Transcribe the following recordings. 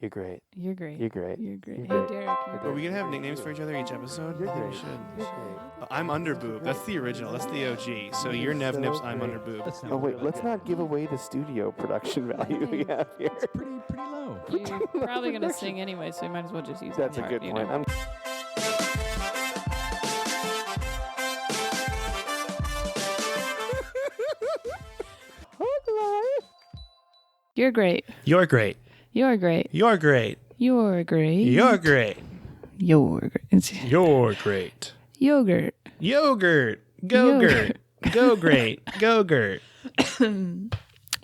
You're great. You're great. You're great. You're great. You're Hey, great. Derek. Are we gonna have nicknames for each other each episode? You're I think great. we should. You're great. I'm Underboob. That's the original. That's the OG. So you're Nev Nips. I'm Underboob. Oh wait, let's not give away the studio production value we have here. It's pretty low. You're probably going to sing anyway, so you might as well just use That's that a part, good you point. know? You're great. You're great. You're great. You're great. You're great. You're great. You're great. It's You're great. yogurt. Yogurt. GoGurt. Go great. GoGurt.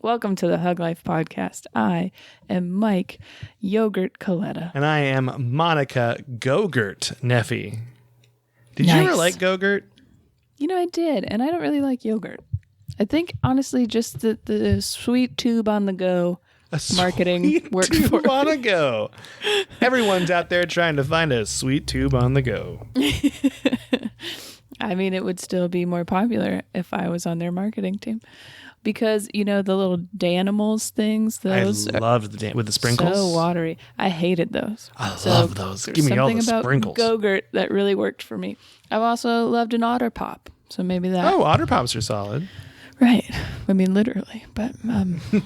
Welcome to the Hug Life Podcast. I am Mike Yogurt Coletta. And I am Monica GoGurt Neffy. Did you ever Nice. like GoGurt? You know, I did, and I don't really like yogurt. I think, honestly, just the sweet tube on the go marketing Sweet worked tube for on the go. Everyone's out there trying to find a sweet tube on the go. I mean, it would still be more popular if I was on their marketing team. Because, you know, the little Danimals things, those I loved with the sprinkles. so watery. I hated those. I love those. There's Give me all the something about sprinkles. GoGurt that really worked for me. I've also loved an Otter Pop. So maybe that. Oh, Otter Pops are solid. Right. I mean, literally. But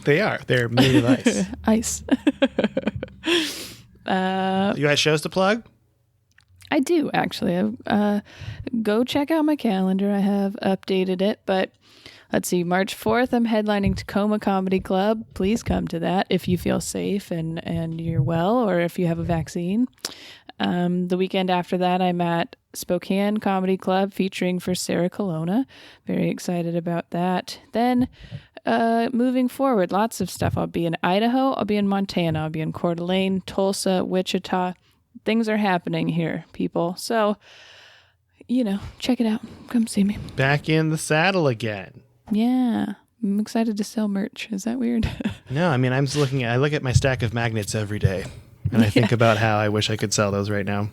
They are. They're made of ice. ice. You got shows to plug? I do, actually. Go check out my calendar. I have updated it, but let's see. March 4th, I'm headlining Tacoma Comedy Club. Please come to that if you feel safe and you're well, or if you have a vaccine. The weekend after that, I'm at Spokane Comedy Club featuring for Sarah Colonna. Very excited about that. Then moving forward, lots of stuff. I'll be in Idaho. I'll be in Montana. I'll be in Coeur d'Alene, Tulsa, Wichita. Things are happening here, people. So, you know, check it out. Come see me. Back in the saddle again. Yeah. I'm excited to sell merch. Is that weird? No, I mean, I look at my stack of magnets every day, and I think about how I wish I could sell those right now.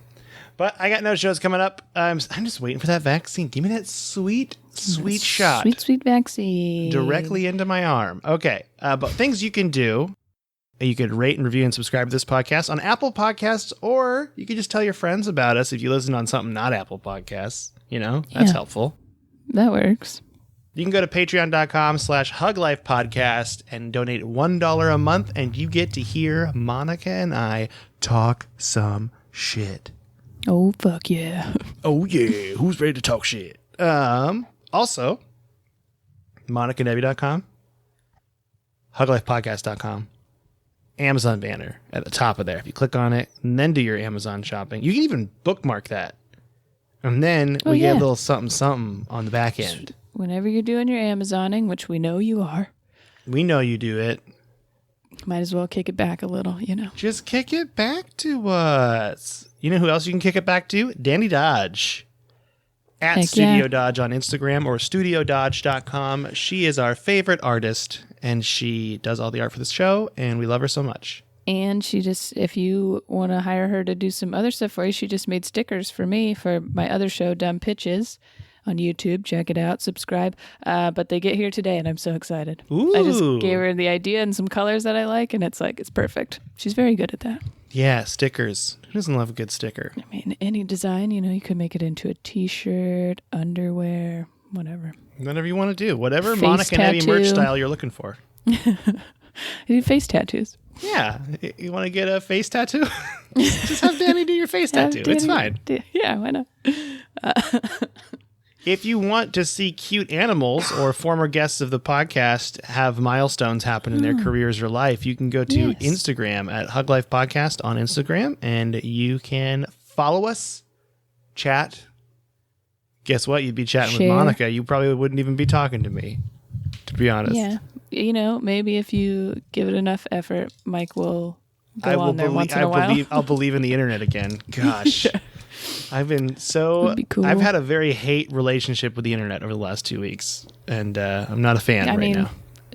But I got no shows coming up. I'm just waiting for that vaccine. Give me that sweet shot. Sweet vaccine. Directly into my arm. Okay. But things you can do. You could rate and review and subscribe to this podcast on Apple Podcasts, or you could just tell your friends about us if you listen on something not Apple Podcasts. You know, that's helpful. That works. You can go to patreon.com/huglifepodcast and donate $1 a month, and you get to hear Monica and I talk some shit. Oh, fuck yeah. Oh, yeah. Who's ready to talk shit? Also, MonicaNevy.com, huglifepodcast.com, Amazon banner at the top of there. If you click on it and then do your Amazon shopping, you can even bookmark that. And then we get a little something on the back end. Whenever you're doing your Amazoning, which we know you are, We know you do it. might as well kick it back a little, you know. Just kick it back to us. You know who else you can kick it back to? Danny Dodge. At Heck Studio yeah. Dodge on Instagram or studiododge.com. She is our favorite artist, and she does all the art for this show, and we love her so much. And she just, if you want to hire her to do some other stuff for you, she just made stickers for me for my other show, Dumb Pitches, on YouTube. Check it out. Subscribe. But they get here today, and I'm so excited. Ooh. I just gave her the idea and some colors that I like, and it's perfect. She's very good at that. Yeah, stickers. Who doesn't love a good sticker? I mean, any design, you know, you could make it into a t-shirt, underwear, whatever. Whatever you want to do. Whatever Face Monica Nevy merch tattoo. style you're looking for. I do face tattoos. Yeah. You want to get a face tattoo? Just have Danny do your face tattoo. It's fine. Yeah, why not? If you want to see cute animals or former guests of the podcast have milestones happen in their careers or life, you can go to Instagram at Hug Life Podcast on Instagram, and you can follow us, chat. Guess what? You'd be chatting with Share. Monica. You probably wouldn't even be talking to me, to be honest. Yeah. You know, maybe if you give it enough effort, Mike will go on there once in a while. I'll believe in the internet again. Gosh. I've been Would be cool. I've had a very hate relationship with the internet over the last 2 weeks, and I'm not a fan now.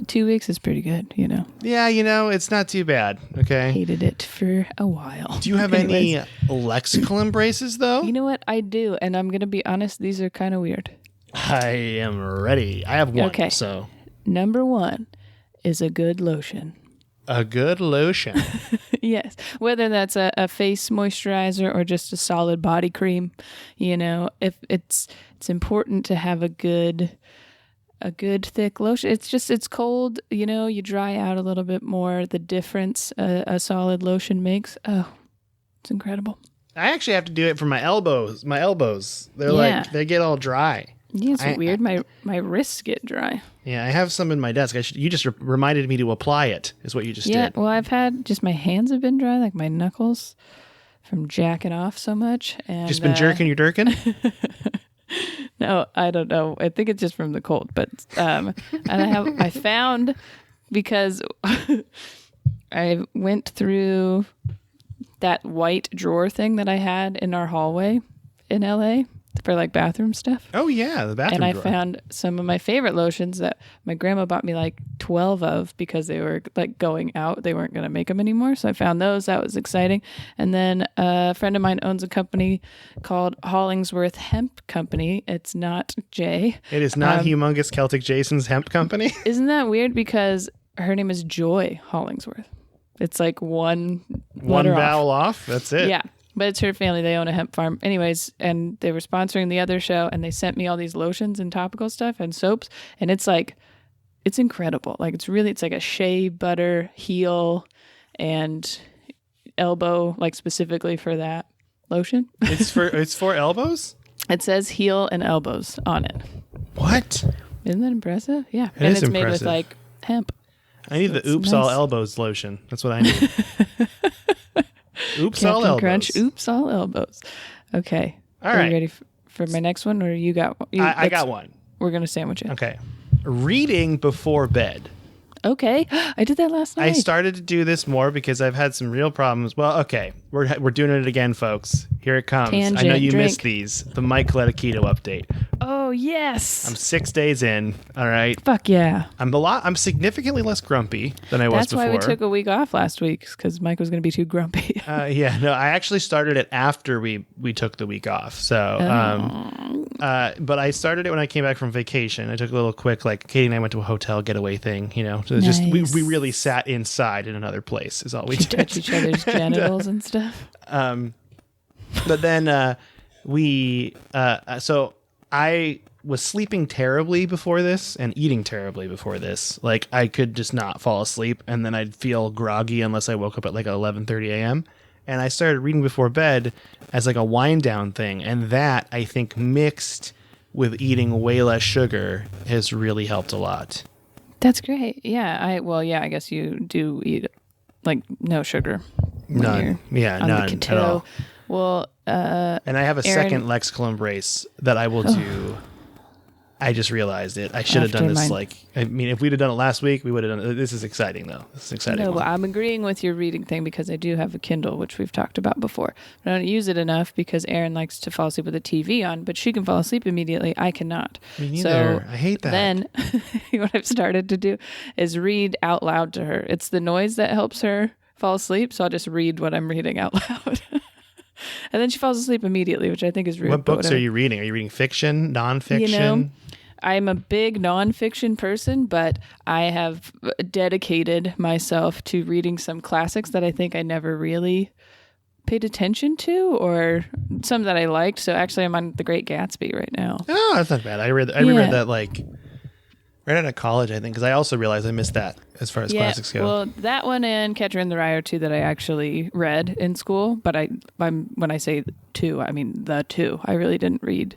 2 weeks is pretty good, you know. Yeah, you know, it's not too bad, okay? Hated it for a while. Do you have any lexical embraces, though? You know what? I do, and I'm going to be honest, these are kind of weird. I am ready. I have one, Okay. so... Number 1 is a good lotion. a good lotion. Yes, whether that's a face moisturizer or just a solid body cream, if it's important to have a good thick lotion. It's cold, you dry out a little bit more. The difference a solid lotion makes, it's incredible. I actually have to do it for my elbows. They're they get all dry. Yeah, it's weird. My wrists get dry. Yeah, I have some in my desk. You just reminded me to apply it, is what you just did. Yeah, well, I've had my hands have been dry, like my knuckles from jacking off so much. And just been jerking your dirkin? No, I don't know. I think it's just from the cold. But and I found, because I went through that white drawer thing that I had in our hallway in LA for like bathroom stuff. Oh yeah, the bathroom And drawer. I found some of my favorite lotions that my grandma bought me like 12 of because they were like going out. They weren't going to make them anymore. So I found those. That was exciting. And then a friend of mine owns a company called Hollingsworth Hemp Company. It's not Jay. It is not Humongous Celtic Jason's hemp company. Isn't that weird? Because her name is Joy Hollingsworth. It's like one vowel off. That's it. Yeah. But it's her family. They own a hemp farm. Anyways, and they were sponsoring the other show, and they sent me all these lotions and topical stuff and soaps. And it's incredible. Like, it's like a shea butter, heel, and elbow, like specifically for that lotion. It's for elbows? It says heel and elbows on it. What? Isn't that impressive? Yeah. It and is it's made with impressive. like hemp. I need the Oops nice. All Elbows lotion. That's what I need. Oops All Captain Elbows. Crunch. Oops, all elbows. Okay. All Are right. you ready for my next one, or you got one? I got one. We're going to sandwich it. Okay. Reading before bed. Okay. I did that last night. I started to do this more because I've had some real problems. Well, okay. We're doing it again, folks. Here it comes. Tangent, I know you drink. missed these. The Mike Led a Keto update. Oh, yes. I'm 6 days in. All right. Fuck yeah. I'm significantly less grumpy than I was That's before. why we took a week off last week, because Mike was going to be too grumpy. Yeah, no, I actually started it after we took the week off. So, but I started it when I came back from vacation. I took a little quick, like, Katie and I went to a hotel getaway thing, So just we really sat inside in another place is all we did. Touch each other's genitals and stuff. But then so I was sleeping terribly before this and eating terribly before this. Like, I could just not fall asleep, and then I'd feel groggy unless I woke up at like 11:30 a.m. And I started reading before bed as like a wind down thing, and that, I think, mixed with eating way less sugar has really helped a lot. That's great. Yeah. I guess you do eat like no sugar. None. Yeah, on none the at all. Keto. Well, and I have a Aaron- second Lexicol brace that I will do. I just realized it. I should have done After this. mine. If we'd have done it last week, we would have done it. This is exciting, though. This is exciting. No, well, I'm agreeing with your reading thing because I do have a Kindle, which we've talked about before. But I don't use it enough because Erin likes to fall asleep with the TV on, but she can fall asleep immediately. I cannot. Me neither. So I hate that. Then what I've started to do is read out loud to her. It's the noise that helps her fall asleep, so I'll just read what I'm reading out loud. And then she falls asleep immediately, which I think is rude. What books are you reading? Are you reading fiction, nonfiction? I'm a big nonfiction person, but I have dedicated myself to reading some classics that I think I never really paid attention to, or some that I liked. So actually, I'm on The Great Gatsby right now. Oh, that's not bad. I reread that like right out of college, I think, because I also realized I missed that as far as classics go. Well, that one and Catcher in the Rye are two that I actually read in school. But when I say two, I mean the two. I really didn't read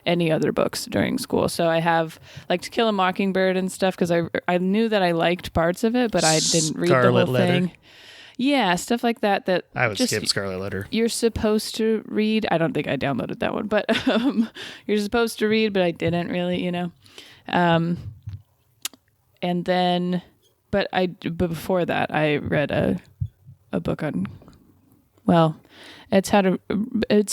any other books during school. So I have like To Kill a Mockingbird and stuff because I knew that I liked parts of it, but I didn't read the whole thing. Yeah, stuff like that. That I would skip Scarlet Letter. You're supposed to read. I don't think I downloaded that one, but you're supposed to read, but I didn't really, And then, but before that, I read a book on, it's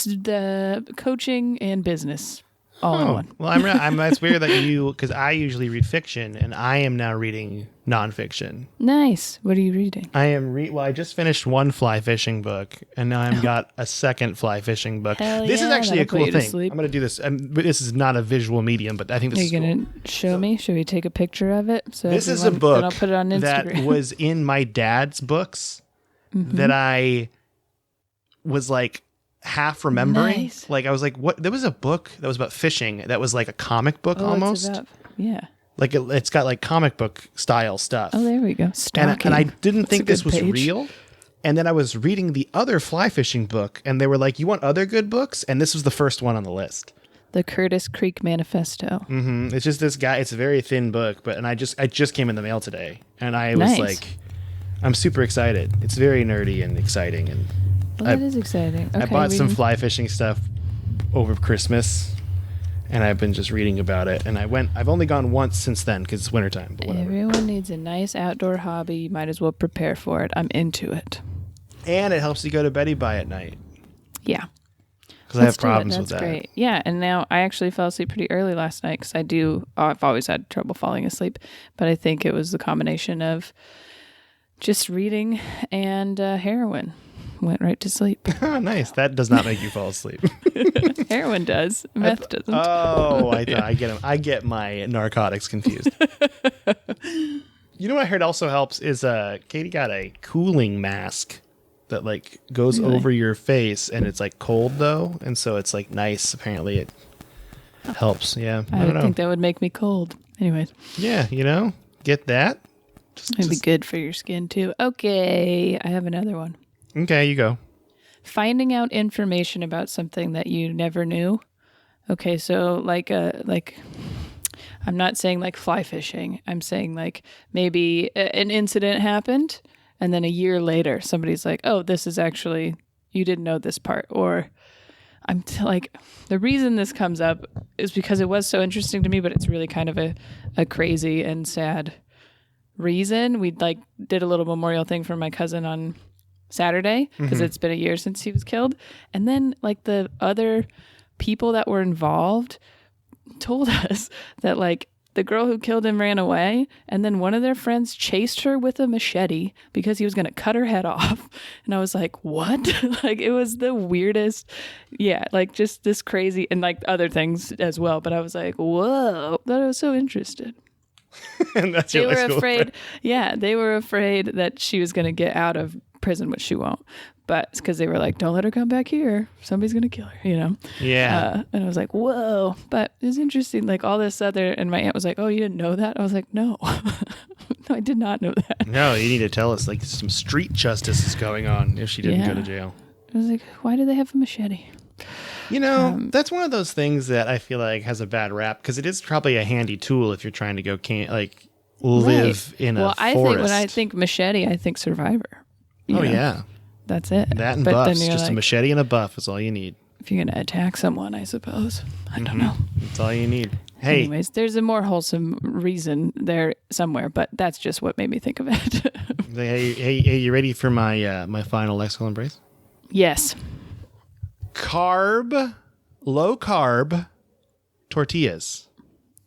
the coaching and business all in one. Well, that's weird that because I usually read fiction, and I am now reading nonfiction. Nice. What are you reading? I just finished one fly fishing book, and now I've got a second fly fishing book. Hell This is yeah, actually a that'll put cool you to thing. sleep. I'm going to do this. But this is not a visual medium, but I think this Are is you cool. going to show me? Should we take a picture of it? So This is a everyone- book then I'll put it on Instagram. that was in my dad's books that I was like half remembering. Nice. Like I was like, what? There was a book that was about fishing that was like a comic book Oh, almost. It's about, yeah. Like it's got like comic book style stuff. Oh, there we go. and Stalking. I didn't think That's this a was good page. real. And then I was reading the other fly fishing book, and they were like, "You want other good books?" And this was the first one on the list. The Curtis Creek Manifesto. It's just this guy. It's a very thin book, but I just came in the mail today, and I was Nice. like, I'm super excited. It's very nerdy and exciting, and Well, that is exciting. Okay, I bought some reading- fly fishing stuff over Christmas, and I've been just reading about it. And I've only gone once since then because it's wintertime. But whatever. Everyone needs a nice outdoor hobby. You might as well prepare for it. I'm into it. And it helps you go to bed by at night Yeah. because I have Let's do it. problems with That's that. great. Yeah, and now I actually fell asleep pretty early last night because I've always had trouble falling asleep, but I think it was the combination of just reading and heroin. Went right to sleep. Oh, nice. That does not make you fall asleep. Heroin does. Meth doesn't. Oh, I get them. I get my narcotics confused. You know what I heard also helps is Katie got a cooling mask that like goes Really? over your face, and it's like cold though, and so it's like nice. Apparently, it helps. Yeah, I I don't would know. think that would make me cold. Anyways, Yeah, get that. it'd be good for your skin too. Okay, I have another one. Okay, you go. Finding out information about something that you never knew. Okay, so like I'm not saying like fly fishing. I'm saying like maybe an incident happened and then a year later somebody's like, "Oh, this is actually you didn't know this part." Or like the reason this comes up is because it was so interesting to me, but it's really kind of a crazy and sad reason. We like did a little memorial thing for my cousin on Saturday because it's been a year since he was killed. And then like the other people that were involved told us that like the girl who killed him ran away and then one of their friends chased her with a machete because he was going to cut her head off. And I was like, what? Like it was the weirdest. Yeah. Like just this crazy and like other things as well. But I was like, whoa, that I was so interested. And that's They your were high school afraid. friend. Yeah. They were afraid that she was going to get out of prison, which she won't. But because they were like, don't let her come back here. Somebody's going to kill her, you know? Yeah. And I was like, whoa. But it was interesting. Like all this other, and my aunt was like, oh, you didn't know that? I was like, no. No, I did not know that. No, you need to tell us like some street justice is going on if she didn't go to Yeah. jail. I was like, why do they have a machete? That's one of those things that I feel like has a bad rap because it is probably a handy tool if you're trying to go live in a Well, I forest. think when I think machete, I think Survivor. You Oh know, yeah, That's it. that and But buffs. then you're Just a like, machete and a buff is all you need. if you're going to attack someone, I suppose. I don't know. That's all you need. Hey, Anyways, there's a more wholesome reason there somewhere, but that's just what made me think of it. hey, you ready for my my final lexical embrace? Yes. Low carb tortillas.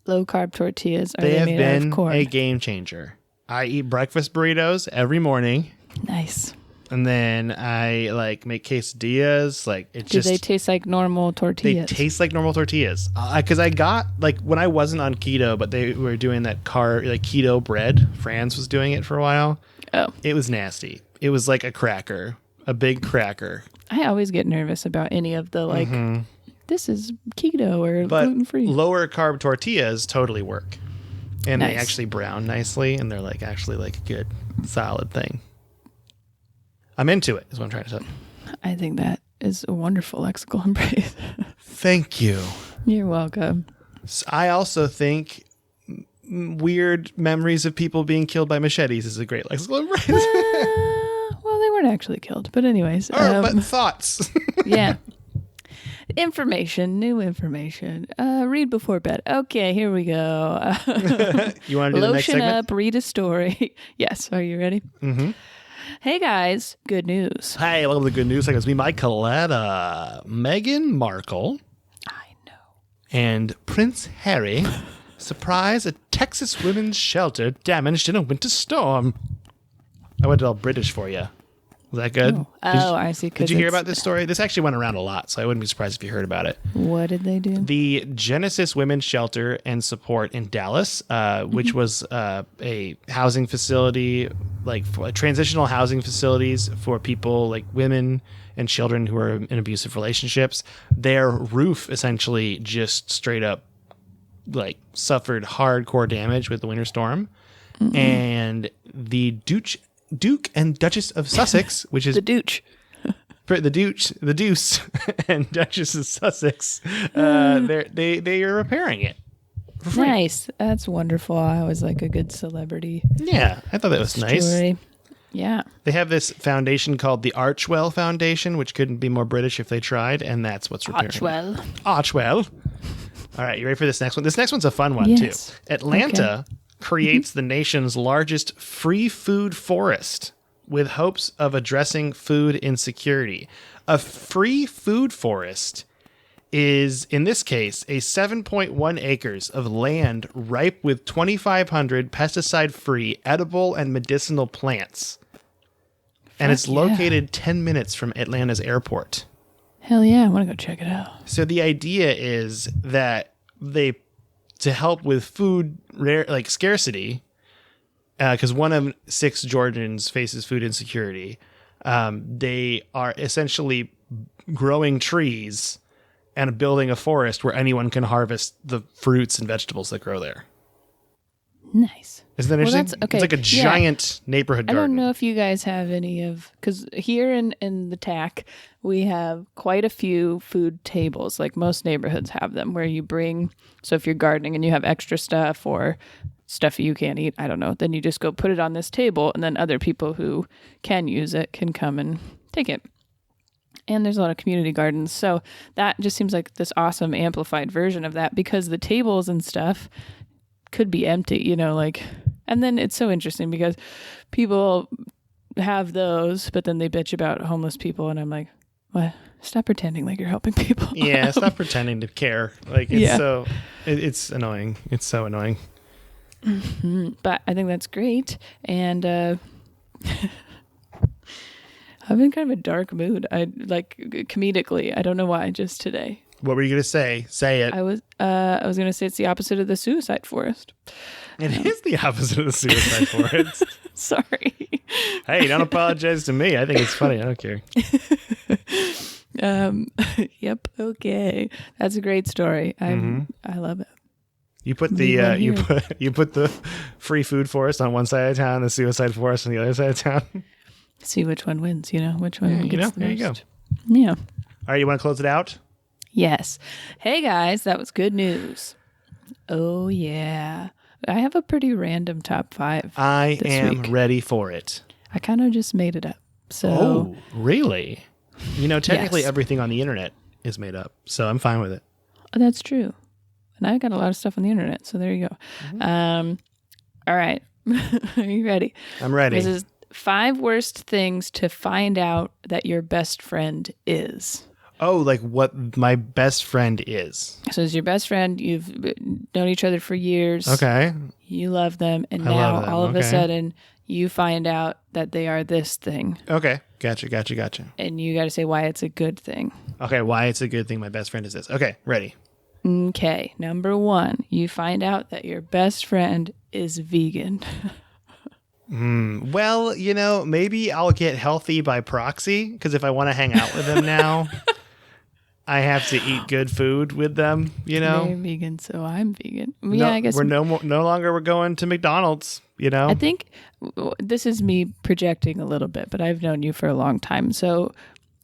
Low carb tortillas. Are They they have made out of been corn? a game changer. I eat breakfast burritos every morning, Nice. and then I like make quesadillas. Like it Do just they taste like normal they tortillas? taste like normal tortillas. Because I got like when I wasn't on keto, but they were doing that keto bread. Franz was doing it for a while. Oh, It was nasty. It was like a cracker, a big cracker. I always get nervous about any of the like, this is keto or But gluten free. lower carb tortillas totally work. And they Nice. actually brown nicely, and they're like actually like a good solid thing. I'm into it, is what I'm trying to say. I think that is a wonderful lexical embrace. Thank you. You're welcome. I also think weird memories of people being killed by machetes is a great lexical embrace. Well, they weren't actually killed, but anyways, But thoughts. yeah. Information, new information. Read before bed. Okay, here we go. You want to do the next Lotion segment? up, read a story. Yes, are you ready? Mm-hmm. Hey guys, good news. Hi, welcome to the good news segment. It's me, Mike Coletta. Meghan Markle I know. and Prince Harry surprise a Texas women's shelter damaged in a winter storm. I went all British for you. Was that good? I see. Did you hear about this story? This actually went around a lot, so I wouldn't be surprised if you heard about it. What did they do? The Genesis Women's Shelter and Support in Dallas, which was a housing facility, like for transitional housing facilities for people like women and children who are in abusive relationships. Their roof essentially just straight up like suffered hardcore damage with the winter storm. And the Duke and Duchess of Sussex, which is the Dooch. the Deuce and Duchess of Sussex, they are repairing it. Nice. That's wonderful. I always like a good celebrity. Yeah, I thought that was nice. Story. Yeah. They have this foundation called the Archwell Foundation, which couldn't be more British if they tried, and that's what's repairing it. Archwell. All right, you ready for this next one? This next one's a fun one, too. Atlanta creates the nation's largest free food forest with hopes of addressing food insecurity. A free food forest is, in this case, a 7.1 acres of land ripe with 2,500 pesticide-free edible and medicinal plants. And it's located 10 minutes from Atlanta's airport. Hell yeah, I want to go check it out. So the idea is that to help with food scarcity, because 1 of 6 Georgians faces food insecurity, they are essentially growing trees and building a forest where anyone can harvest the fruits and vegetables that grow there. Nice. Isn't that interesting? Okay. It's like a giant neighborhood garden. I don't know if you guys have any of, because here in the TAC, we have quite a few food tables, like most neighborhoods have them, where you bring, so if you're gardening and you have extra stuff or stuff you can't eat, I don't know, then you just go put it on this table, and then other people who can use it can come and take it. And there's a lot of community gardens. So that just seems like this awesome amplified version of that, because the tables and stuff could be empty, and then it's so interesting because people have those, but then they bitch about homeless people. And I'm like, what? Stop pretending like you're helping people. Yeah. Stop pretending to care. Like it's annoying. It's so annoying. Mm-hmm. But I think that's great. And, I'm in kind of a dark mood. I like comedically. I don't know why. Just today. What were you gonna say? Say it. I was gonna say it's the opposite of the suicide forest. It is the opposite of the suicide forest. Sorry. Hey, don't apologize to me. I think it's funny. I don't care. Yep. Okay. That's a great story. I love it. You put the you put the free food forest on one side of town, the suicide forest on the other side of town. See which one wins, which one gets the there most. you go. Yeah. All right, you want to close it out? Yes. Hey guys, that was good news. Oh yeah. I have a pretty random top 5. I am week. ready for it. I kind of just made it up. So Oh, really? Technically Yes. everything on the internet is made up, so I'm fine with it. That's true. And I've got a lot of stuff on the internet, so there you go. All right. Are you ready? I'm ready. This is 5 worst things to find out that your best friend is. Oh, like what my best friend is. So it's your best friend. You've known each other for years. Okay. You love them. And I love now them. all of a Okay. sudden you find out that they are this thing. Okay. Gotcha. And you got to say why it's a good thing. Okay. Why it's a good thing my best friend is this. Okay. Ready. Okay. Number 1, you find out that your best friend is vegan. Well, maybe I'll get healthy by proxy, because if I want to hang out with them now, I have to eat good food with them, They're vegan, so I'm vegan. No, Yeah, I guess we're no longer we're going to McDonald's, I think this is me projecting a little bit, but I've known you for a long time. So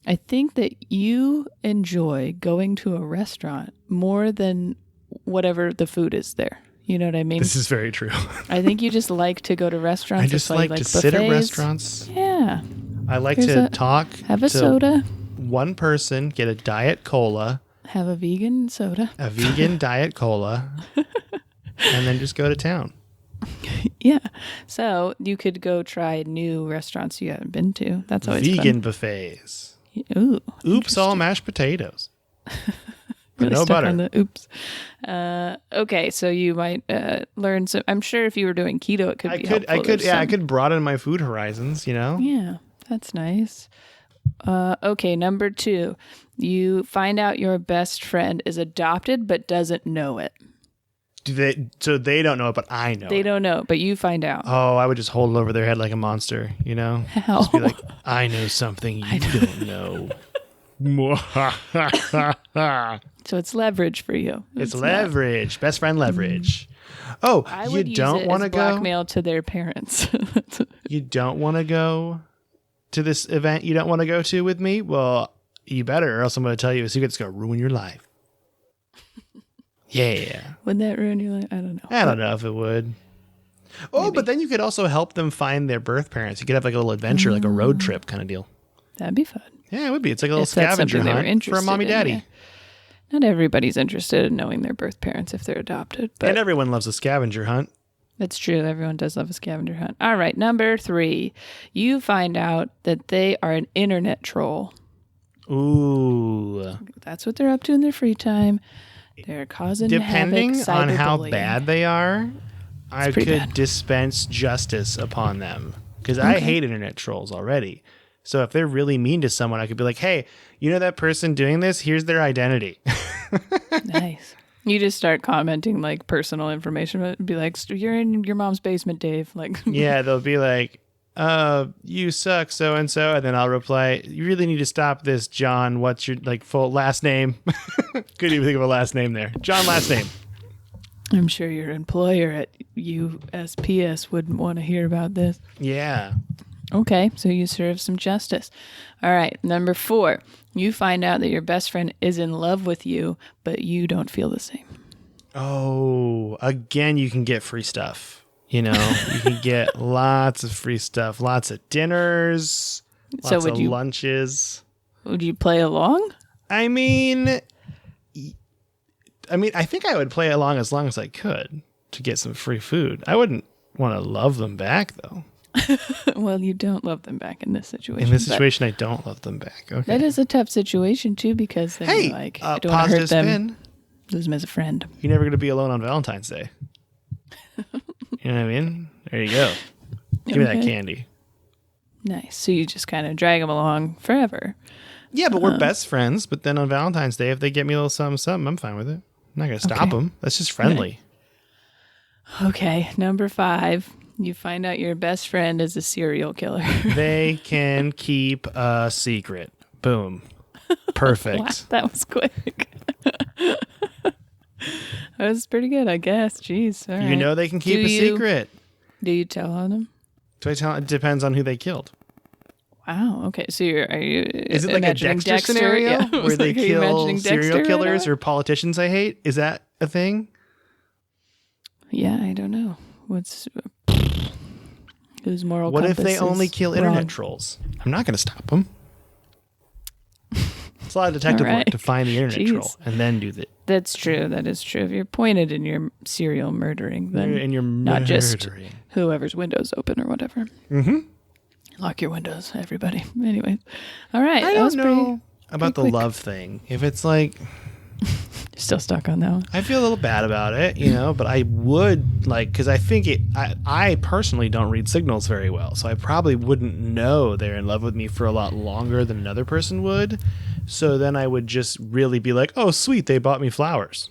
I think that you enjoy going to a restaurant more than whatever the food is there. You know what I mean? This is very true. I think you just like to go to restaurants. I just like to sit at restaurants. Yeah. I like to talk. Have a to soda. One person, get a Diet Cola. Have a vegan soda. A vegan Diet Cola. And then just go to town. Yeah. So you could go try new restaurants you haven't been to. That's always vegan fun. buffets. Ooh. Oops, all mashed potatoes. but no stuck butter. on the oops. Okay, so you might learn some. I'm sure if you were doing keto, it could be helpful. I could broaden my food horizons, you know? Yeah, that's nice. Okay, number 2. You find out your best friend is adopted but doesn't know it. So they don't know it, but I know. They don't know, but you find out. Oh, I would just hold it over their head like a monster, you know? How? Just be like, I know something you don't know. So it's leverage for you. It's leverage. Best friend leverage. Oh, I you would don't use it want to as go? blackmail to their parents. You don't want to go to this event you don't want to go to with me? Well, you better, or else I'm going to tell you a secret that's going to ruin your life. Yeah. Would that ruin your life? I don't know. I don't know if it would. Oh, Maybe. but then you could also help them find their birth parents. You could have like a little adventure, like a road trip kind of deal. That'd be fun. Yeah, it would be. It's like a little If that's scavenger something they were hunt for a interested mommy in, daddy. yeah. Not everybody's interested in knowing their birth parents if they're adopted, but And everyone loves a scavenger hunt. that's true. Everyone does love a scavenger hunt. All right, number 3. You find out that they are an internet troll. Ooh. That's what they're up to in their free time. They're causing Depending havoc, on how cyberbullying. bad they are, I pretty could bad. dispense justice upon them. Because I hate internet trolls already. So if they're really mean to someone, I could be like, hey, you know that person doing this? Here's their identity. Nice. You just start commenting like personal information. It'd be like, you're in your mom's basement, Dave. Like, Yeah, they'll be like, you suck, so-and-so. And then I'll reply, you really need to stop this, John. What's your full last name? Couldn't even think of a last name there. John, last name. I'm sure your employer at USPS wouldn't want to hear about this. Yeah. Okay, so you serve some justice. All right, number 4. You find out that your best friend is in love with you, but you don't feel the same. Oh, again, you can get free stuff. You know, you can get lots of free stuff, lots of dinners, lots of lunches. Would you play along? I think I would play along as I could to get some free food. I wouldn't want to love them back, though. Well, you don't love them back in this situation. In this situation, I don't love them back. Okay. That is a tough situation, too, because then you're like, I don't want to hurt positive them. spin. Lose them as a friend. You're never going to be alone on Valentine's Day. You know what I mean? There you go. Give me that candy. Nice. So you just kind of drag them along forever. Yeah, but we're best friends. But then on Valentine's Day, if they get me a little something, I'm fine with it. I'm not going to stop them. That's just friendly. Okay, number 5. You find out your best friend is a serial killer. They can keep a secret. Boom. Perfect. Wow, that was quick. That was pretty good, I guess. Jeez. All right. You know they can keep a secret. Do you tell on them? Do I tell? It depends on who they killed. Wow. Okay. So are you? Is it like a Dexter scenario Yeah. where they Like, are you kill imagining serial Dexter killers right now? or politicians I hate? Is that a thing? Yeah, I don't know. Whose moral What if compass they is only kill wrong? internet trolls? I'm not going to stop them. It's a lot of detective All right. work to find the internet Jeez. troll and then do the. That's true. That is true. If you're pointed in your serial murdering, then And you're not just murdering. whoever's windows open or whatever. Mm-hmm. Lock your windows, everybody. Anyway, all right. I that was don't know about the quick. love thing. If it's like, Still stuck on that one. I feel a little bad about it, but I would because I think I personally don't read signals very well. So I probably wouldn't know they're in love with me for a lot longer than another person would. So then I would just really be like, oh, sweet, they bought me flowers.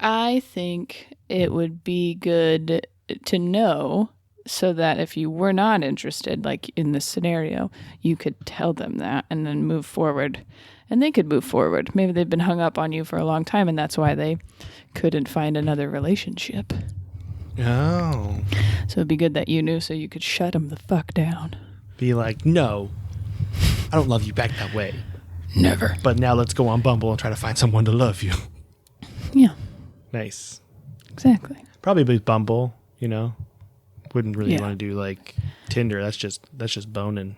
I think it would be good to know so that if you were not interested, like in this scenario, you could tell them that and then move forward. And they could move forward. Maybe they've been hung up on you for a long time and that's why they couldn't find another relationship. Oh. So it'd be good that you knew so you could shut them the fuck down. Be like, no, I don't love you back that way. Never. But now let's go on Bumble and try to find someone to love you. Yeah, Nice. exactly. Probably with Bumble, Wouldn't really Yeah. want to do like Tinder. That's just boning,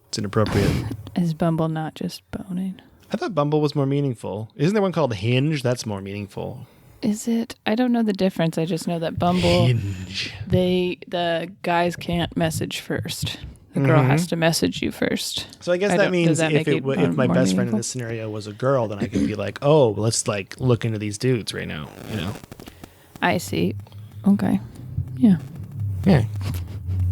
It's inappropriate. Is Bumble not just boning? I thought Bumble was more meaningful. Isn't there one called Hinge? That's more meaningful. Is it? I don't know the difference. I just know that Bumble, Hinge. the guys can't message first. a girl has to message you first. So I guess that means if my best friend in this scenario was a girl, then I could be like, oh, let's like look into these dudes right now. You know. I see. Okay. Yeah. Yeah.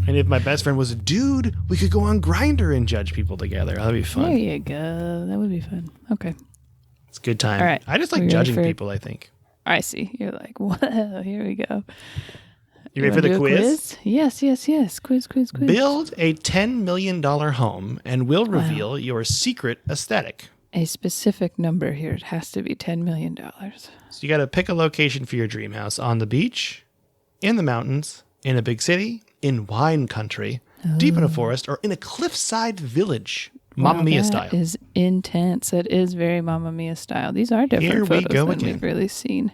And if my best friend was a dude, we could go on Grindr and judge people together. That'd be fun. There you go. That would be fun. Okay. It's a good time. All right. I just like judging people, I think. I see. You're like, whoa, here we go. You ready for the quiz? Yes. Quiz. Build a $10 million home and we'll reveal your secret aesthetic. A specific number here. It has to be $10 million. So you got to pick a location for your dream house: on the beach, in the mountains, in a big city, in wine country, deep in a forest, or in a cliffside village. Mamma Mia style. That is intense. That is very Mamma Mia style. These are different photos than we've really seen.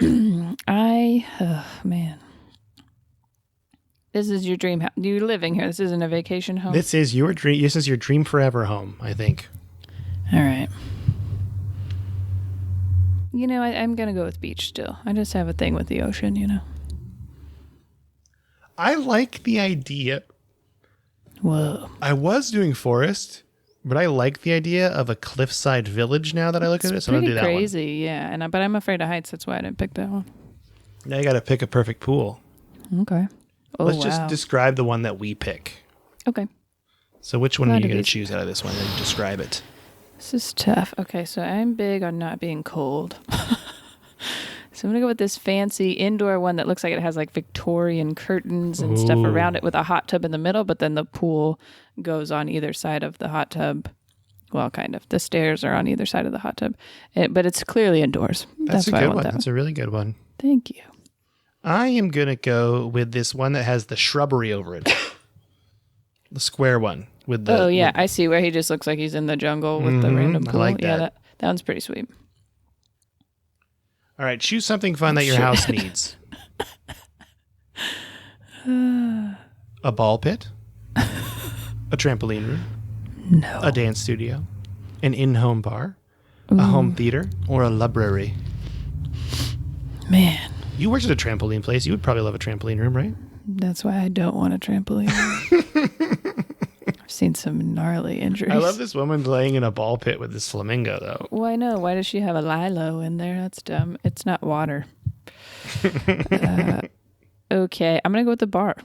Man. This is your dream house. You're living here. This isn't a vacation home. This is your dream. This is your dream forever home, I think. All right. You know, I'm going to go with beach still. I just have a thing with the ocean, you know. I like the idea. Whoa. I was doing forest, but I like the idea of a cliffside village now that I look at it. So I'm going to do that crazy, yeah. But I'm afraid of heights. That's why I didn't pick that one. Now you got to pick a perfect pool. Okay. Let's just describe the one that we pick. Okay. So which one are you going to choose out of this one and describe it? This is tough. Okay, so I'm big on not being cold. So I'm going to go with this fancy indoor one that looks like it has like Victorian curtains and stuff around it with a hot tub in the middle, but then the pool goes on either side of the hot tub. Well, kind of. The stairs are on either side of the hot tub, but it's clearly indoors. That's a good one. That's a really good one. Thank you. I am going to go with this one that has the shrubbery over it. The square one. With the. Oh, yeah. I see where he just looks like he's in the jungle with the random pool. I like that. Yeah, that one's pretty sweet. All right, choose something fun that your house needs. A ball pit, a trampoline room, no, a dance studio, an in-home bar, a home theater, or a library. Man. You worked at a trampoline place. You would probably love a trampoline room, right? That's why I don't want a trampoline room. I've seen some gnarly injuries. I love this woman laying in a ball pit with this flamingo, though. Why no? Why does she have a lilo in there? That's dumb. It's not water. Okay, I'm going to go with the bar.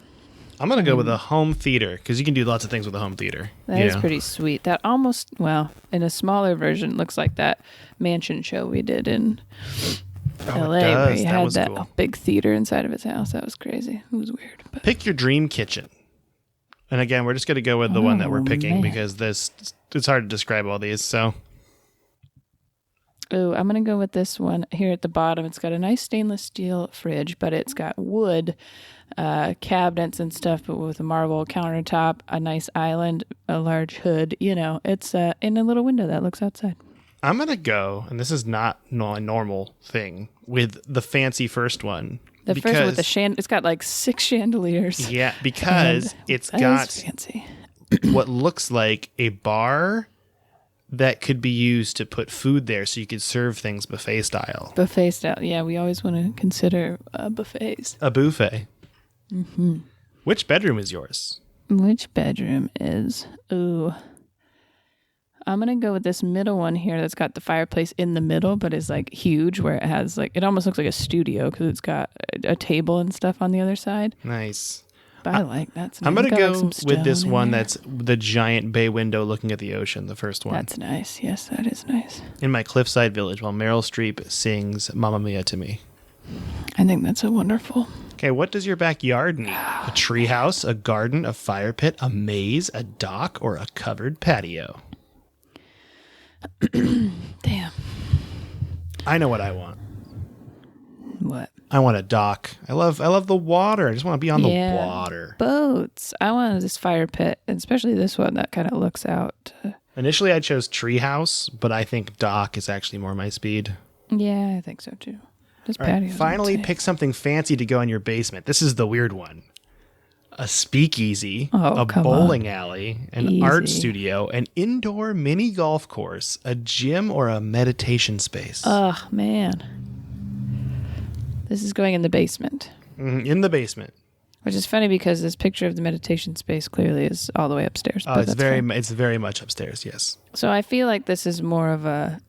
I'm going to go with a home theater, because you can do lots of things with a home theater. That is pretty sweet. That almost, well, in a smaller version, looks like that mansion show we did in LA, where he had that big theater inside of his house. That was crazy. It was weird. But. Pick your dream kitchen. And again, we're just going to go with the one that we're picking because it's hard to describe all these. So, I'm going to go with this one here at the bottom. It's got a nice stainless steel fridge, but it's got wood cabinets and stuff, but with a marble countertop, a nice island, a large hood. You know, it's in a little window that looks outside. I'm going to go, and this is not a normal thing, with the fancy first one. The first one with the it's got like 6 chandeliers. Yeah, because it's got fancy. What looks like a bar that could be used to put food there so you could serve things buffet style. Buffet style. Yeah, we always want to consider buffets. A buffet. Mm-hmm. Which bedroom is yours? Which bedroom is... I'm going to go with this middle one here that's got the fireplace in the middle, but is like huge, where it has like, it almost looks like a studio because it's got a table and stuff on the other side. Nice. But I like that. I'm going to go with this one that's the giant bay window looking at the ocean, the first one. That's nice. Yes, that is nice. In my cliffside village while Meryl Streep sings Mamma Mia to me. I think that's a wonderful. Okay, what does your backyard need? A treehouse, a garden, a fire pit, a maze, a dock, or a covered patio? Damn. I know what I want. What? I want a dock. I love the water. I just want to be on the water. Boats. I want this fire pit, and especially this one that kind of looks out. Initially, I chose treehouse, but I think dock is actually more my speed. Yeah, I think so too. This patio. Right, finally, pick something fancy to go in your basement. This is the weird one. A speakeasy, a bowling alley, an art studio, an indoor mini golf course, a gym, or a meditation space. Oh, man. This is going in the basement. In the basement. Which is funny because this picture of the meditation space clearly is all the way upstairs. Oh, but it's that's fine. it's very much upstairs. Yes. So I feel like this is more of an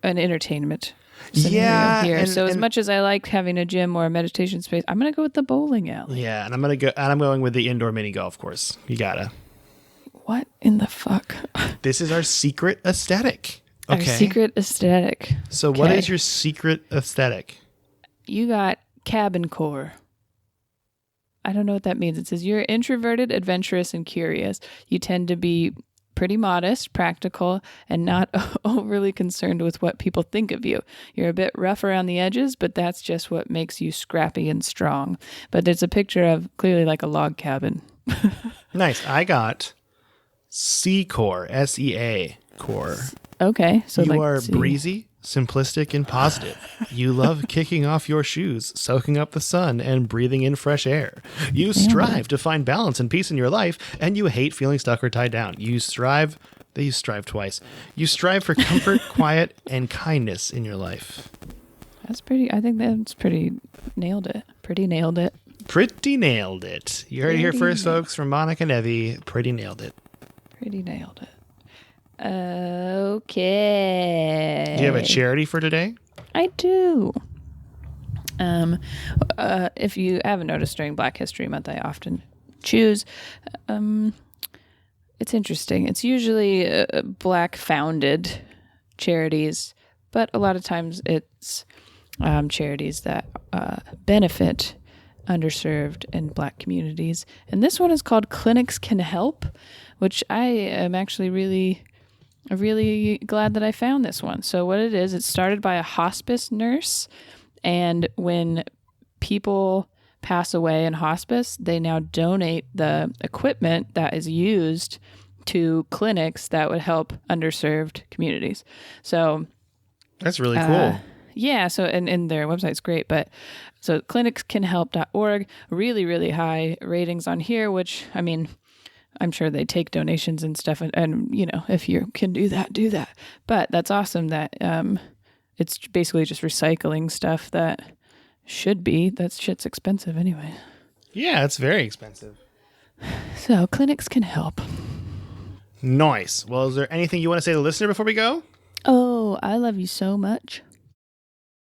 entertainment scenario Yeah, here. and- So as and- much as I like having a gym or a meditation space, I'm going to go with the bowling alley. Yeah, and I'm going with the indoor mini golf course. You gotta. What in the fuck? This is our secret aesthetic. Our Okay. secret aesthetic. So what Okay. is your secret aesthetic? You got cabin core. I don't know what that means. It says you're introverted, adventurous, and curious. You tend to be pretty modest, practical, and not overly concerned with what people think of you. You're a bit rough around the edges, but that's just what makes you scrappy and strong. But there's a picture of clearly like a log cabin. Nice. I got C core, SEA core. Okay. So You like, are see. breezy, simplistic, and positive. You love kicking off your shoes, soaking up the sun, and breathing in fresh air. You strive to find balance and peace in your life, and you hate feeling stuck or tied down. You strive twice. You strive for comfort, quiet, and kindness in your life. That's pretty, I think that's pretty nailed it. Pretty nailed it. Pretty nailed it. You heard it here Pretty first, folks, from Monica Nevi. Pretty nailed it. Pretty nailed it. Okay. Do you have a charity for today? I do. If you haven't noticed, during Black History Month, I often choose. It's interesting. It's usually Black-founded charities, but a lot of times it's charities that benefit underserved and Black communities. And this one is called Clinics Can Help, which I am actually really glad that I found this one. So what it is, it's started by a hospice nurse, and when people pass away in hospice, they now donate the equipment that is used to clinics that would help underserved communities. So That's really cool. yeah, so and their website's great, but so clinicscanhelp.org, really, really high ratings on here, which, I mean, I'm sure they take donations and stuff, and you know, if you can do that, do that. But that's awesome that it's basically just recycling stuff that should be. That shit's expensive anyway. Yeah, it's very expensive. So clinics can help. Nice. Well, is there anything you want to say to the listener before we go? Oh, I love you so much.